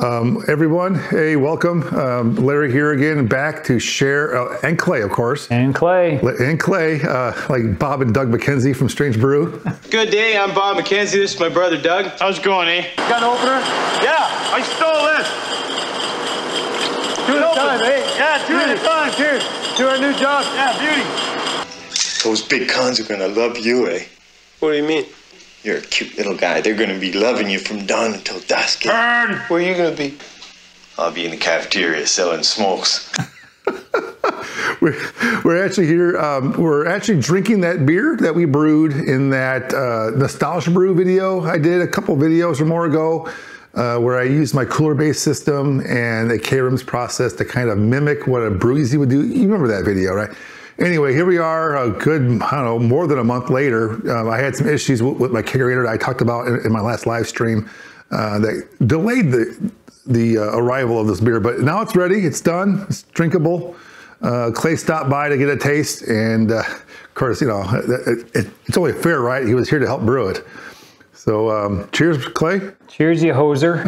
Everyone, hey, welcome. Larry here again, back to share, and Clay, of course. And Clay. Like Bob and Doug McKenzie from Strange Brew. Good day, I'm Bob McKenzie. This is my brother Doug. How's it going, eh? Got an opener? Yeah, I stole this. Two at a time, eh? Yeah, two at a time. Cheers to our new job. Yeah, beauty. Those big cons are gonna love you, eh? What do you mean? You're a cute little guy. They're gonna be loving you from dawn until dusk. Burn! Where are you gonna be? I'll be in the cafeteria selling smokes. We're actually here, we're actually drinking that beer that we brewed in that Nostalgia Brew video I did a couple videos or more ago, where I used my cooler-based system and a KRIMS process to kind of mimic what a brewezy would do. You remember that video, right? Anyway, here we are, a good, I don't know, more than a month later. I had some issues with my kegerator that I talked about in my last live stream that delayed the arrival of this beer, but now it's ready, it's done, it's drinkable. Clay stopped by to get a taste, and of course, you know, it's only fair, right? He was here to help brew it. So cheers, Clay. Cheers, you hoser.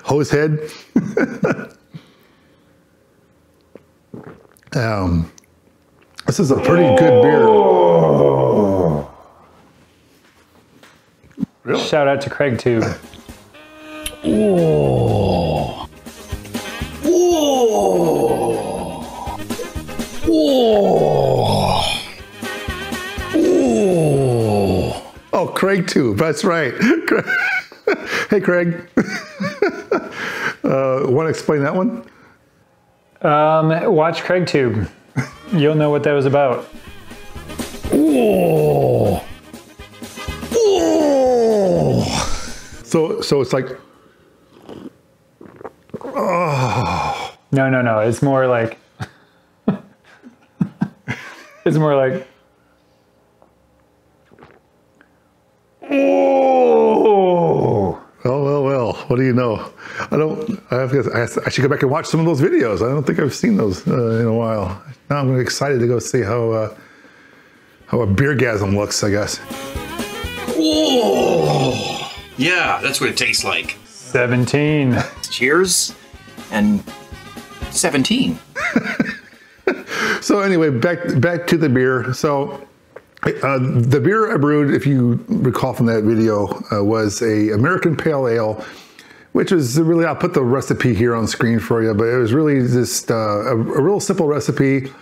Hose head. This is a pretty good beer. Really? Shout out to Craig too. Oh. Oh. Oh. Oh. Oh, Craig too. That's right. Hey, Craig. Want to explain that one? Watch Craig Tube. You'll know what that was about. Oh. Oh. So it's like, oh. No. It's more like, it's more like, oh. Well. What do you know? I should go back and watch some of those videos. I don't think I've seen those in a while. Now I'm excited to go see how a beergasm looks, I guess. Oh. Yeah, that's what it tastes like. 17. Cheers. And 17. So anyway, back to the beer. So the beer I brewed, if you recall from that video, was a American Pale Ale, which was really, I'll put the recipe here on screen for you, but it was really just a real simple recipe.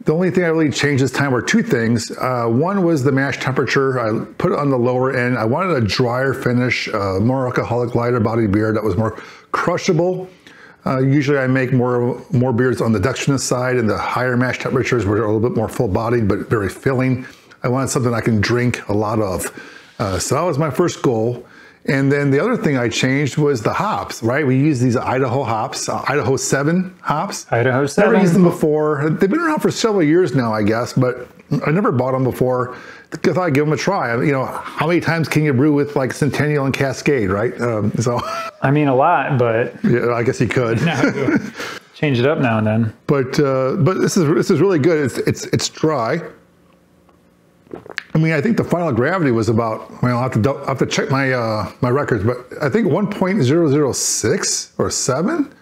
The only thing I really changed this time were two things. One was the mash temperature. I put it on the lower end. I wanted a drier finish, more alcoholic, lighter bodied beer that was more crushable. Usually I make more beers on the dextrinous side, and the higher mash temperatures were a little bit more full bodied, but very filling. I wanted something I can drink a lot of. So that was my first goal. And then the other thing I changed was the hops, right? We use these Idaho hops, Idaho 7 hops. Idaho 7. Never used them before. They've been around for several years now, I guess, but I never bought them before. I thought I'd give them a try. You know, how many times can you brew with like Centennial and Cascade, right? I mean, a lot, but yeah, I guess you could. Change it up now and then. But this is really good. It's dry. I mean, I think the final gravity was about, well, I'll have to check my my records, but I think 1.006 or 7.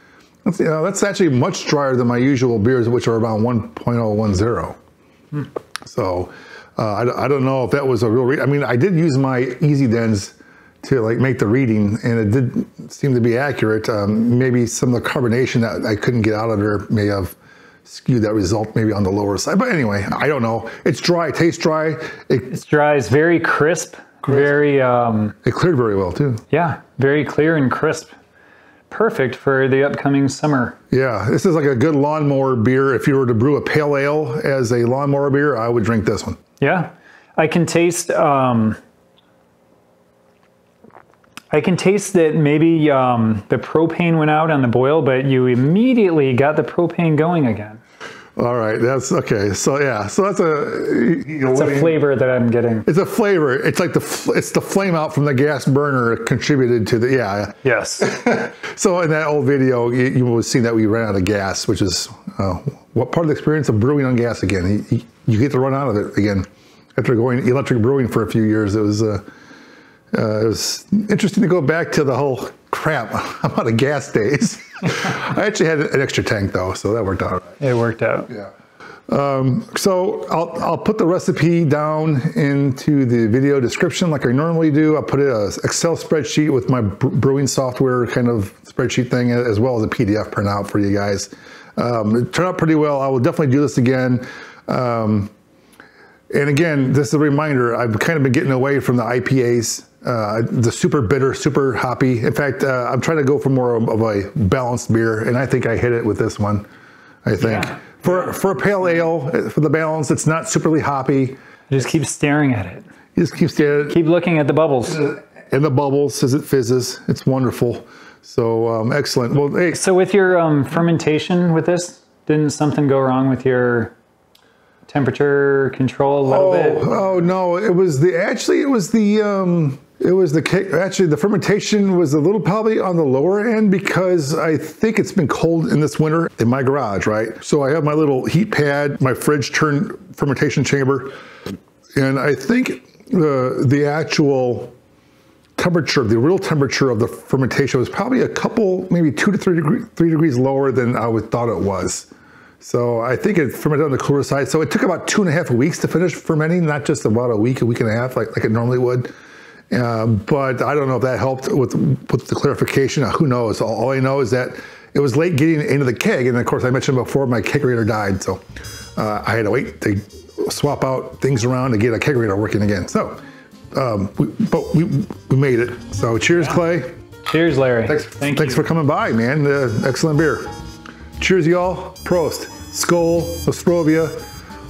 That's actually much drier than my usual beers, which are around 1.010. So I don't know if that was a real read. I mean, I did use my Easy Dens to like make the reading, and it did seem to be accurate. Maybe some of the carbonation that I couldn't get out of there may have skewed that result maybe on the lower side. But anyway, I don't know. It's dry, it tastes dry. It's dry, it's very crisp. Very... it cleared very well too. Yeah, very clear and crisp. Perfect for the upcoming summer. Yeah, this is like a good lawnmower beer. If you were to brew a pale ale as a lawnmower beer, I would drink this one. Yeah, I can taste that maybe the propane went out on the boil, but you immediately got the propane going again. All right, that's okay. So yeah, so that's it's a flavor that I'm getting. It's a flavor. It's like it's the flame out from the gas burner contributed to the Yes. So in that old video, you will see that we ran out of gas, which is what part of the experience of brewing on gas again. You get to run out of it again after going electric brewing for a few years. It It was interesting to go back to the whole crap. I'm out of gas days. I actually had an extra tank though, so that worked out. It worked out. Yeah. So I'll put the recipe down into the video description like I normally do. I'll put an Excel spreadsheet with my brewing software kind of spreadsheet thing, as well as a PDF printout for you guys. It turned out pretty well. I will definitely do this again. And again, this is a reminder, I've kind of been getting away from the IPAs, the super bitter, super hoppy. In fact, I'm trying to go for more of a balanced beer, and I think I hit it with this one, I think. Yeah. For a pale ale, for the balance, it's not superly hoppy. Just keep staring at it. You just keep staring. Keep looking at the bubbles. And the bubbles as it fizzes. It's wonderful. So excellent. Well, hey. So with your fermentation with this, didn't something go wrong with your temperature control a little bit? Oh no, it was the fermentation was a little probably on the lower end because I think it's been cold in this winter in my garage, right? So I have my little heat pad, my fridge turned fermentation chamber, and I think the actual temperature, the real temperature of the fermentation was probably a couple, maybe 2 to 3 degrees lower than I thought it was. So I think it fermented on the cooler side. So it took about 2.5 weeks to finish fermenting, not just about a week and a half like it normally would. But I don't know if that helped with the clarification. Who knows? All I know is that it was late getting into the keg. And of course, I mentioned before, my kegerator died. So I had to wait to swap out things around to get a kegerator working again. So, but we made it. So cheers, Clay. Cheers, Larry. Thanks for coming by, man. Excellent beer. Cheers, y'all. Prost. Skol. Ostrovia.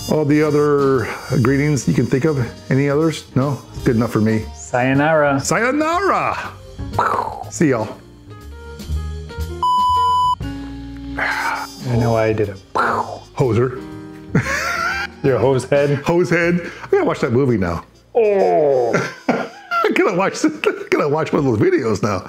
All the other greetings you can think of. Any others? No? It's good enough for me. Sayonara. Sayonara. See y'all. I don't know why I did it. Hoser. You're a hose head? Hose head. I gotta watch that movie now. Oh. I gotta watch one of those videos now.